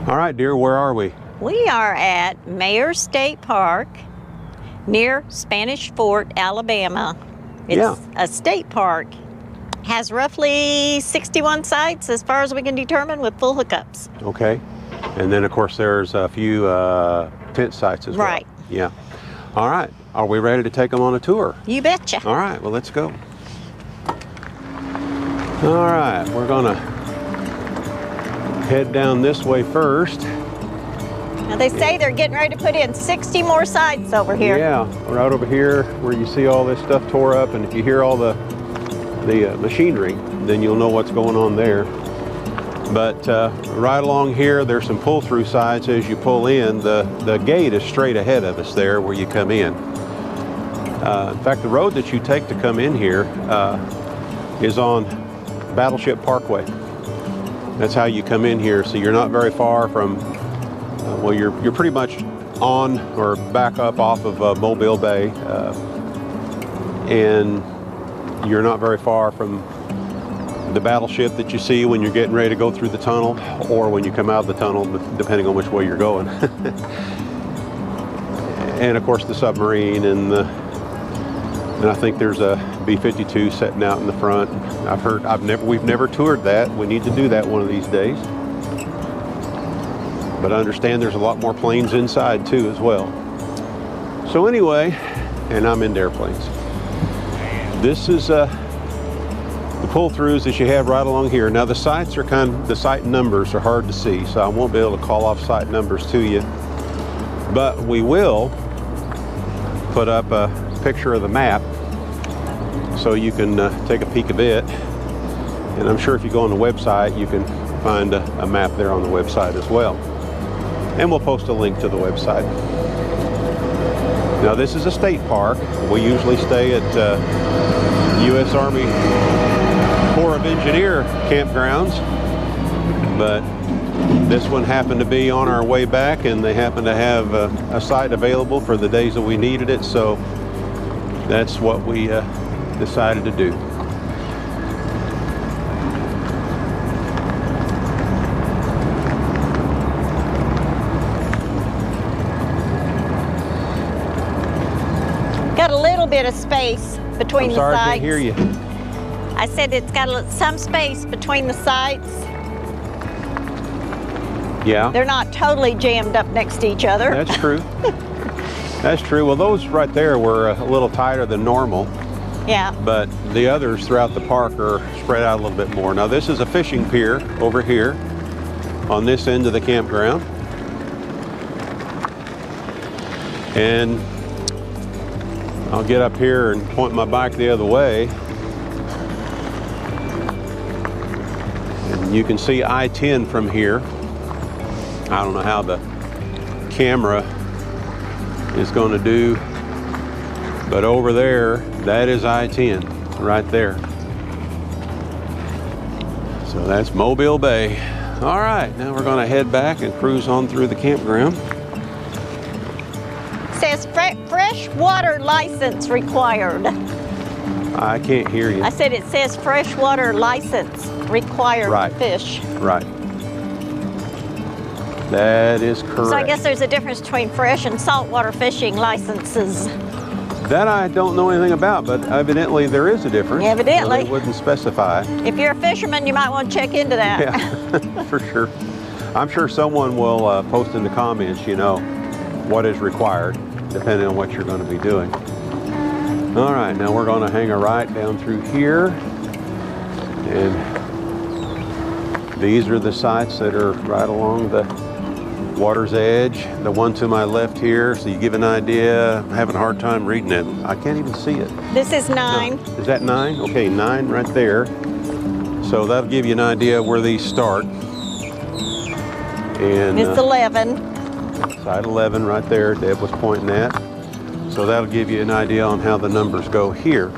All right, dear, where are we? We are at Meaher State Park near Spanish Fort, Alabama. It's a state park. Has roughly 61 sites as far as we can determine with full hookups. Okay. And then, of course, there's a few tent sites as well. Right. Yeah. All right. Are we ready to take them on a tour? You betcha. All right. Well, let's go. All right. We're going to head down this way first. Now, they say they're getting ready to put in 60 more sites over here. Yeah. Right over here where you see all this stuff tore up. And if you hear all the machinery, then you'll know what's going on there. But right along here, there's some pull-through sides as you pull in. The gate is straight ahead of us there where you come in. In fact, the road that you take to come in here is on Battleship Parkway. That's how you come in here. So you're not very far from, well, you're pretty much on or back up off of Mobile Bay. And you're not very far from the battleship that you see when you're getting ready to go through the tunnel, or when you come out of the tunnel, depending on which way you're going. And of course the submarine, and I think there's a B-52 sitting out in the front. We've never toured that. We need to do that one of these days. But I understand there's a lot more planes inside too as well. So anyway, and I'm into airplanes. This is the pull-throughs that you have right along here. Now the sites are the site numbers are hard to see, so I won't be able to call off site numbers to you. But we will put up a picture of the map so you can take a peek of it. And I'm sure if you go on the website, you can find a map there on the website as well. And we'll post a link to the website. Now this is a state park. We usually stay at U.S. Army Corps of Engineer campgrounds, but this one happened to be on our way back, and they happened to have a site available for the days that we needed it, so that's what we decided to do. Got a little bit of space between the sites. I'm sorry, I can't hear you. I said it's got some space between the sites. Yeah. They're not totally jammed up next to each other. That's true. That's true. Well, those right there were a little tighter than normal. Yeah. But the others throughout the park are spread out a little bit more. Now this is a fishing pier over here on this end of the campground. And I'll get up here and point my bike the other way. And you can see I-10 from here. I don't know how the camera is going to do, but over there, that is I-10 right there. So that's Mobile Bay. All right, now we're going to head back and cruise on through the campground. Says fresh water license required. I can't hear you. I said it says freshwater license required to fish. Right. That is correct. So I guess there's a difference between fresh and saltwater fishing licenses. That I don't know anything about, but evidently there is a difference. Evidently. It wouldn't specify. If you're a fisherman, you might want to check into that. Yeah, for sure. I'm sure someone will post in the comments, you know, what is required, depending on what you're going to be doing. All right, now we're going to hang a right down through here. And these are the sites that are right along the water's edge. The one to my left here, so you give an idea. I'm having a hard time reading it. I can't even see it. This is 9. No. Is that 9? Okay, 9 right there. So that'll give you an idea where these start. And it's 11. Side 11 right there, Deb was pointing at. So that'll give you an idea on how the numbers go here.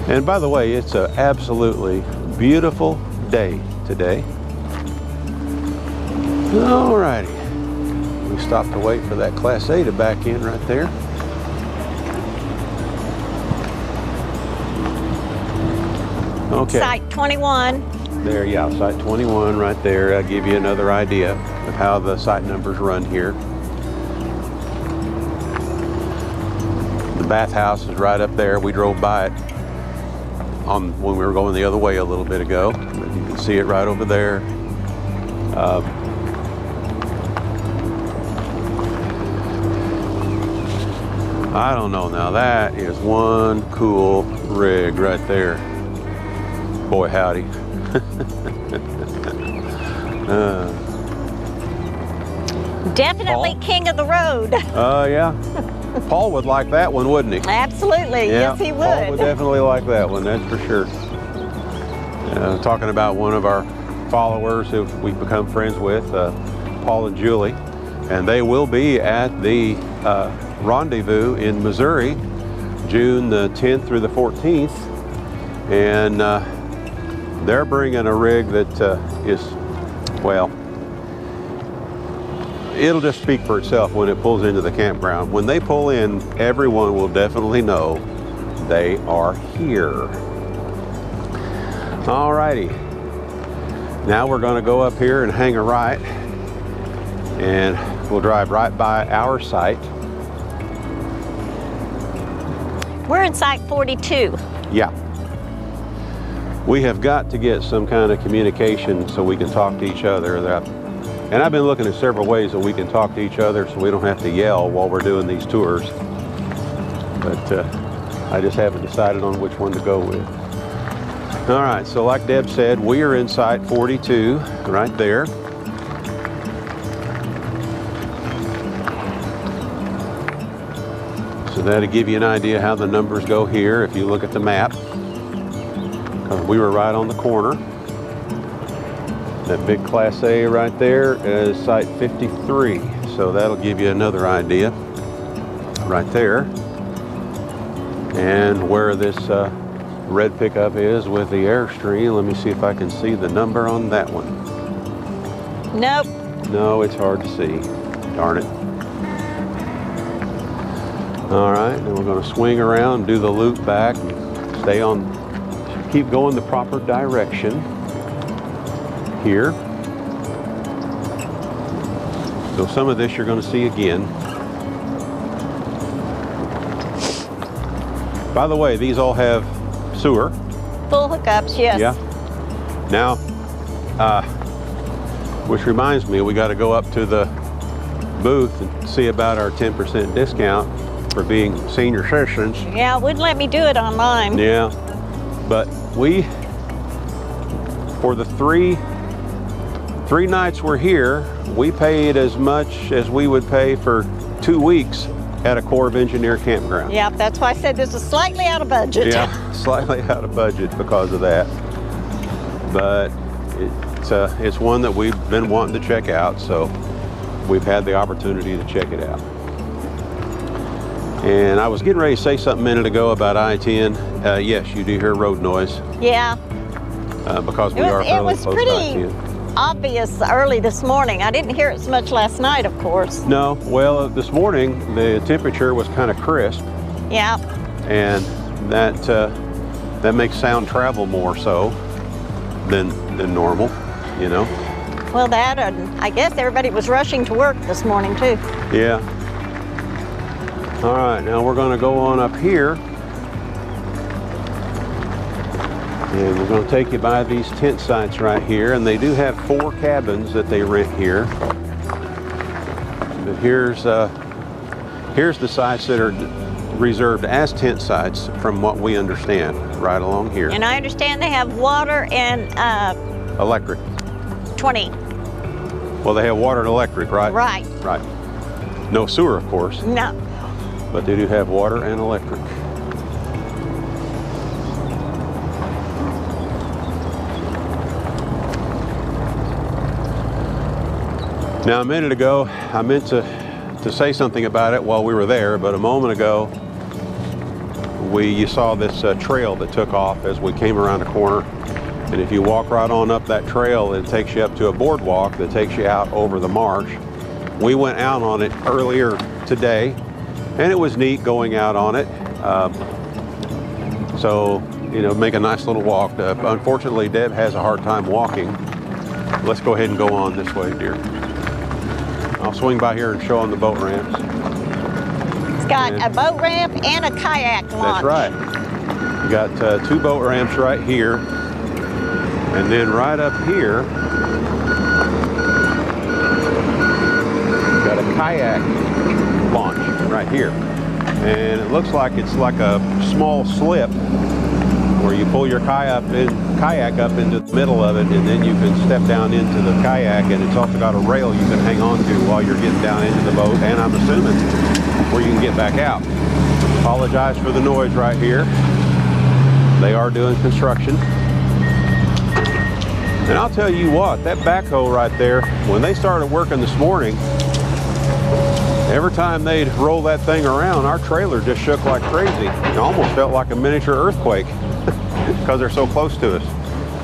And by the way, it's an absolutely beautiful day today. Alrighty. We stopped to wait for that Class A to back in right there. Okay. Site 21. There, yeah, site 21 right there. That'll give you another idea of how the site numbers run here. The bathhouse is right up there. We drove by it when we were going the other way a little bit ago. But you can see it right over there. I don't know now. That is one cool rig right there. Boy, howdy. Definitely Paul? king of the road. Yeah. Paul would like that one, wouldn't he? Absolutely. Yeah, Yes, he Paul would would. definitely like that one, that's for sure. Talking about one of our followers who we've become friends with, Paul and Julie, and they will be at the rendezvous in Missouri, June the 10th through the 14th, and they're bringing a rig that is, well, it'll just speak for itself when it pulls into the campground. When they pull in, everyone will definitely know they are here. Alrighty, now we're going to go up here and hang a right, and we'll drive right by our site. We're in site 42. Yeah. We have got to get some kind of communication so we can talk to each other. And I've been looking at several ways that we can talk to each other so we don't have to yell while we're doing these tours. But I just haven't decided on which one to go with. All right, so like Deb said, we are in site 42 right there. So that'll give you an idea how the numbers go here if you look at the map. We were right on the corner. That big Class A right there is site 53. So that'll give you another idea right there. And where this red pickup is with the Airstream, let me see if I can see the number on that one. Nope. No, it's hard to see. Darn it. All right, then we're going to swing around, do the loop back, and stay on, keep going the proper direction here. So some of this you're going to see again. By the way, these all have sewer. Full hookups, yes. Yeah. Now, which reminds me, we got to go up to the booth and see about our 10% discount for being senior citizens. Yeah, it wouldn't let me do it online. Yeah, but we, for the three nights we're here, we paid as much as we would pay for 2 weeks at a Corps of Engineer campground. Yeah, that's why I said this is slightly out of budget. Yeah, slightly out of budget because of that. But it's one that we've been wanting to check out, so we've had the opportunity to check it out. And I was getting ready to say something a minute ago about I-10. Yes, you do hear road noise. Yeah. Because we are fairly close to I-10. It was pretty obvious early this morning. I didn't hear it so much last night, of course. No, well, this morning the temperature was kind of crisp. Yeah. And that makes sound travel more so than normal, you know. Well, that, and I guess everybody was rushing to work this morning too. Yeah. All right, now we're going to go on up here, and we're going to take you by these tent sites right here, and they do have 4 cabins that they rent here. But here's the sites that are reserved as tent sites from what we understand, right along here. And I understand they have water and Electric. 20. Well, they have water and electric, right? Right. Right. No sewer, of course. No. But they do have water and electric. Now, a minute ago, I meant to say something about it while we were there, but a moment ago, you saw this trail that took off as we came around the corner. And if you walk right on up that trail, it takes you up to a boardwalk that takes you out over the marsh. We went out on it earlier today, and it was neat going out on it. So you know, make a nice little walk. Unfortunately, Deb has a hard time walking. Let's go ahead and go on this way, dear. I'll swing by here and show them the boat ramps. It's got a boat ramp and a kayak launch. That's right. You got 2 boat ramps right here. And then right up here, got a kayak launch right here. And it looks like it's like a small slip where you pull your kayak up into the middle of it, and then you can step down into the kayak, and it's also got a rail you can hang on to while you're getting down into the boat, and I'm assuming where you can get back out. Apologize for the noise right here. They are doing construction. And I'll tell you what, that backhoe right there, when they started working this morning, every time they'd roll that thing around, our trailer just shook like crazy. It almost felt like a miniature earthquake because they're so close to us.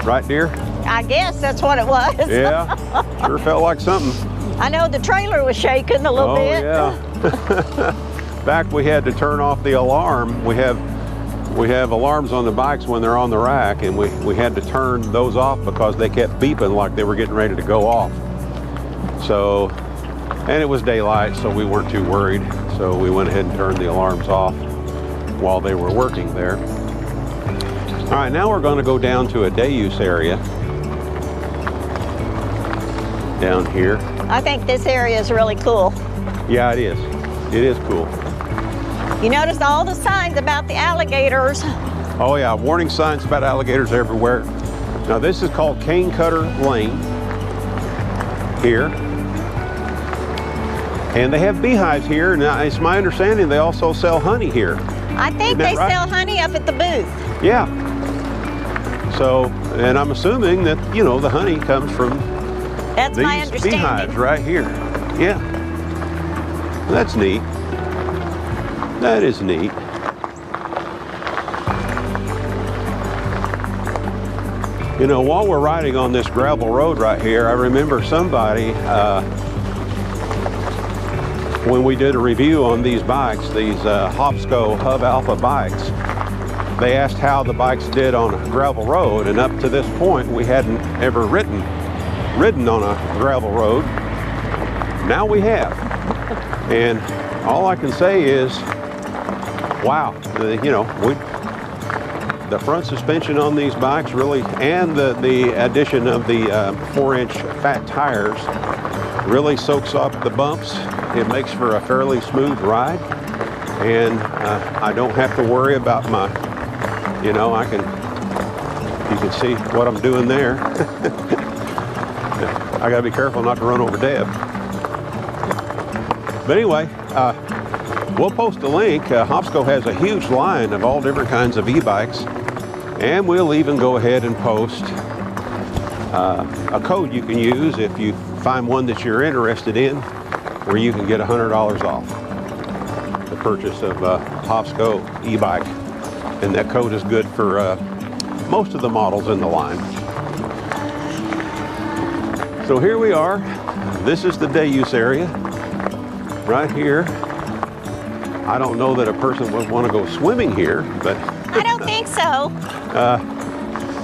Right, dear? I guess that's what it was. Yeah, sure felt like something. I know the trailer was shaking a little bit. Yeah. In fact, we had to turn off the alarm. We have alarms on the bikes when they're on the rack, and we had to turn those off because they kept beeping like they were getting ready to go off. So, and it was daylight, so we weren't too worried. So we went ahead and turned the alarms off while they were working there. All right, now we're going to go down to a day use area down here. I think this area is really cool. Yeah, it is. It is cool. You notice all the signs about the alligators. Oh yeah, warning signs about alligators everywhere. Now this is called Cane Cutter Lane here. And they have beehives here. Now it's my understanding they also sell honey here. I think they sell honey up at the booth. Yeah. So, and I'm assuming that, you know, the honey comes from That's my these understanding. beehives right here. Yeah. That's neat. That is neat. You know, while we're riding on this gravel road right here, I remember somebody, when we did a review on these bikes, these Hopsco Hub Alpha bikes, they asked how the bikes did on a gravel road, and up to this point we hadn't ever ridden on a gravel road. Now we have. And all I can say is, wow, you know, the front suspension on these bikes really, and the addition of the 4-inch fat tires really soaks up the bumps. It makes for a fairly smooth ride, and I don't have to worry about my, you know, you can see what I'm doing there. I gotta be careful not to run over Deb. But anyway, we'll post a link. Hopsco has a huge line of all different kinds of e-bikes, and we'll even go ahead and post a code you can use if you find one that you're interested in, where you can get $100 off the purchase of a Hopsco e-bike, and that code is good for most of the models in the line. So here we are. This is the day use area right here. I don't know that a person would want to go swimming here, but I don't think so.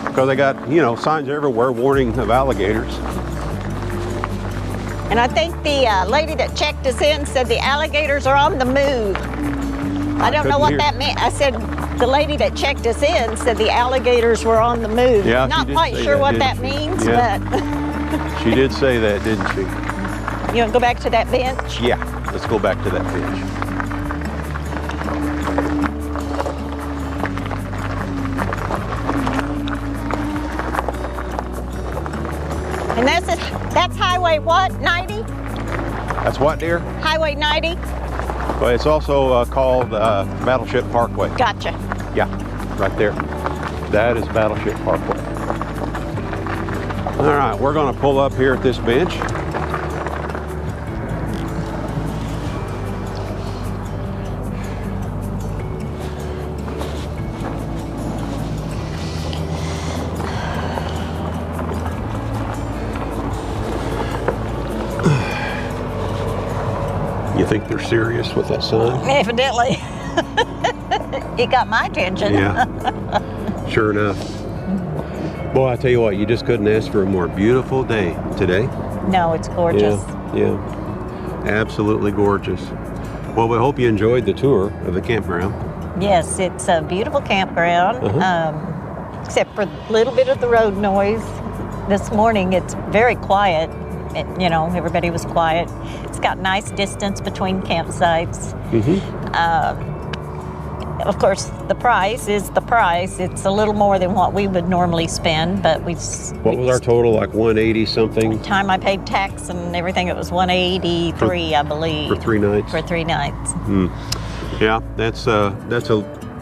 Because they got, you know, signs everywhere warning of alligators. And I think the lady that checked us in said the alligators are on the move. I don't know what that meant. I said the lady that checked us in said the alligators were on the move. Yeah, not quite sure what that means, yeah. but She did say that, didn't she? You want to go back to that bench? Yeah, let's go back to that bench. And that's Highway what, 90? That's what, dear? Highway 90? Well, it's also called Battleship Parkway. Gotcha. Yeah, right there. That is Battleship Parkway. All right, we're going to pull up here at this bench. You think they're serious with that sign? Evidently. It got my attention. Yeah. Sure enough. Boy, I tell you what, you just couldn't ask for a more beautiful day today. No, it's gorgeous. Yeah. Absolutely gorgeous. Well, we hope you enjoyed the tour of the campground. Yes, it's a beautiful campground, except for a little bit of the road noise. This morning, it's very quiet. You know, everybody was quiet. It's got nice distance between campsites. Of course, the price is the price. It's a little more than what we would normally spend, but What was our total, like 180 something? By the time I paid tax and everything, it was 183, I believe. For 3 nights? For 3 nights. Yeah,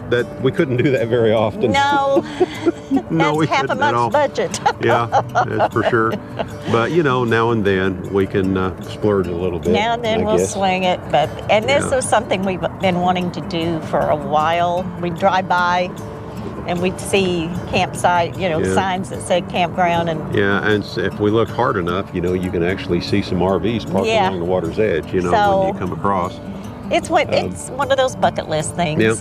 that we couldn't do that very often. No, No, we that's half a couldn't at all. month's budget. Yeah, that's for sure. But you know, now and then we can splurge a little bit. Now and then I we'll guess. swing it, and this was something we've been wanting to do for a while. We'd drive by and we'd see campsite, signs that said campground, and if we look hard enough, you can actually see some RVs parked along the water's edge, when you come across. It's one of those bucket list things. Yeah.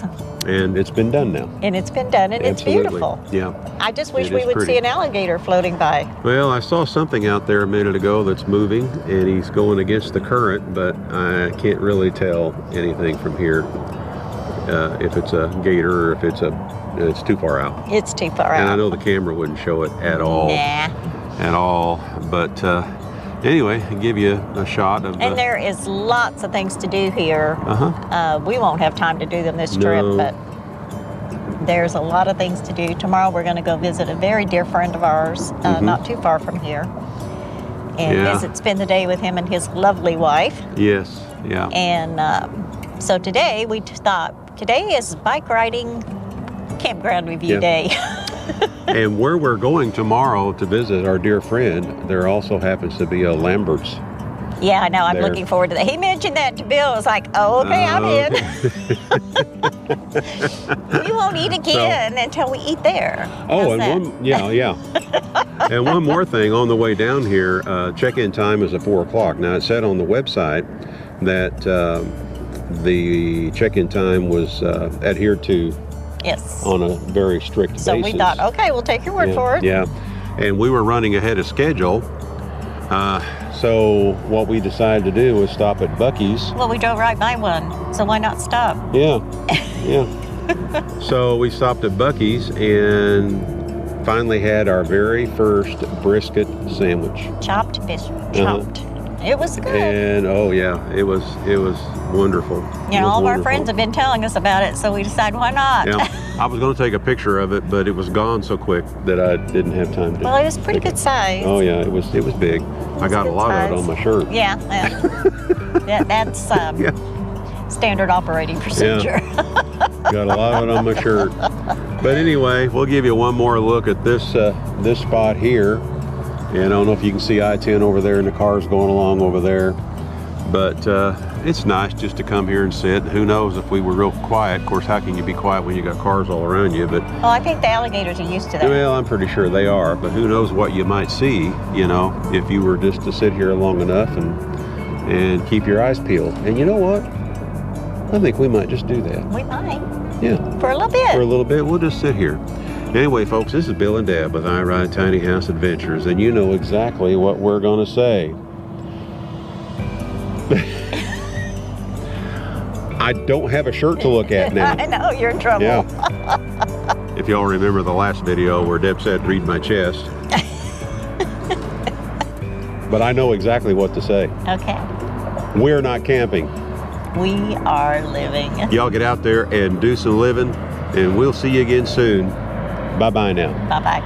And it's been done now. And it's been done, and Absolutely. It's beautiful. Yeah. I just wish we would see an alligator floating by. Well, I saw something out there a minute ago that's moving, and he's going against the current, but I can't really tell anything from here if it's a gator or if it's too far out. It's too far out. And I know the camera wouldn't show it at all. Nah. At all. But anyway, give you a shot of. And there is lots of things to do here. We won't have time to do them this trip, but there's a lot of things to do. Tomorrow we're going to go visit a very dear friend of ours, not too far from here, and spend the day with him and his lovely wife. Yes, yeah. And so today we thought, today is bike riding campground review day. And where we're going tomorrow to visit our dear friend, there also happens to be a Lambert's. Yeah, I know. I'm looking forward to that. He mentioned that to Bill. I was like, oh, okay, I'm in. We won't eat again until we eat there. Oh, and and one more thing on the way down here, check-in time is at 4 o'clock. Now, it said on the website that the check-in time was adhered to. Yes. On a very strict basis. So we thought, okay, we'll take your word for it. Yeah, and we were running ahead of schedule. So what we decided to do was stop at Buc-ee's. Well, we drove right by one, so why not stop? Yeah. So we stopped at Buc-ee's and finally had our very first brisket sandwich. Chopped fish, chopped. It was good. And it was wonderful. All of our friends have been telling us about it, so we decided, why not? Yeah, I was going to take a picture of it, but it was gone so quick that I didn't have time to. Well, it was pretty good size. Oh yeah, it was big. I got a lot of it on my shirt. Yeah, that's standard operating procedure. Yeah. Got a lot of it on my shirt. But anyway, we'll give you one more look at this spot here. And I don't know if you can see I-10 over there and the cars going along over there. But it's nice just to come here and sit. Who knows if we were real quiet. Of course, how can you be quiet when you got cars all around you? But I think the alligators are used to that. Well, I'm pretty sure they are. But who knows what you might see, if you were just to sit here long enough and keep your eyes peeled. And you know what? I think we might just do that. We might. Yeah. For a little bit. For a little bit. We'll just sit here. Anyway, folks, this is Bill and Deb with I Ride Tiny House Adventures, and you know exactly what we're going to say. I don't have a shirt to look at now. I know, you're in trouble. Yeah. If y'all remember the last video where Deb said, read my chest. But I know exactly what to say. Okay. We're not camping. We are living. Y'all get out there and do some living, and we'll see you again soon. Bye-bye now. Bye-bye.